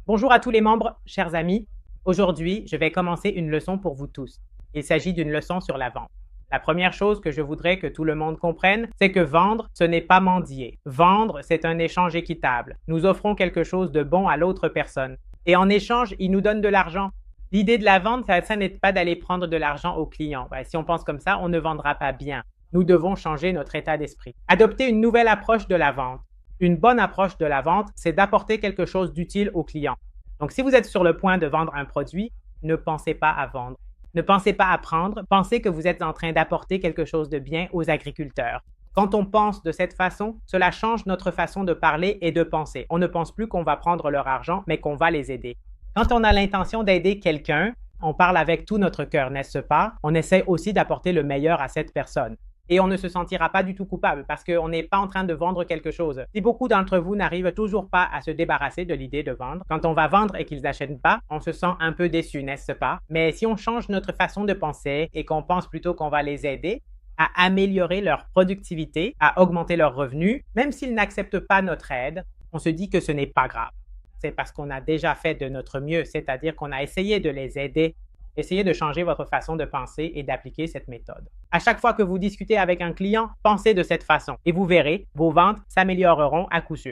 Bonjour à tous les membres, chers amis. Aujourd'hui, je vais commencer une leçon pour vous tous. Il s'agit d'une leçon sur la vente. La première chose que je voudrais que tout le monde comprenne, c'est que vendre, ce n'est pas mendier. Vendre, c'est un échange équitable. Nous offrons quelque chose de bon à l'autre personne. Et en échange, il nous donne de l'argent. L'idée de la vente, ça n'est pas d'aller prendre de l'argent au client. Si on pense comme ça, on ne vendra pas bien. Nous devons changer notre état d'esprit. Adopter une nouvelle approche de la vente. Une bonne approche de la vente, c'est d'apporter quelque chose d'utile au client. Donc, si vous êtes sur le point de vendre un produit, ne pensez pas à vendre. Ne pensez pas à prendre, pensez que vous êtes en train d'apporter quelque chose de bien aux agriculteurs. Quand on pense de cette façon, cela change notre façon de parler et de penser. On ne pense plus qu'on va prendre leur argent, mais qu'on va les aider. Quand on a l'intention d'aider quelqu'un, on parle avec tout notre cœur, n'est-ce pas? On essaie aussi d'apporter le meilleur à cette personne. Et on ne se sentira pas du tout coupable parce qu'on n'est pas en train de vendre quelque chose. Si beaucoup d'entre vous n'arrivent toujours pas à se débarrasser de l'idée de vendre, quand on va vendre et qu'ils n'achètent pas, on se sent un peu déçu, n'est-ce pas? Mais si on change notre façon de penser et qu'on pense plutôt qu'on va les aider à améliorer leur productivité, à augmenter leurs revenus, même s'ils n'acceptent pas notre aide, on se dit que ce n'est pas grave. C'est parce qu'on a déjà fait de notre mieux, c'est-à-dire qu'on a essayé de les aider. Essayez de changer votre façon de penser et d'appliquer cette méthode. À chaque fois que vous discutez avec un client, pensez de cette façon et vous verrez, vos ventes s'amélioreront à coup sûr.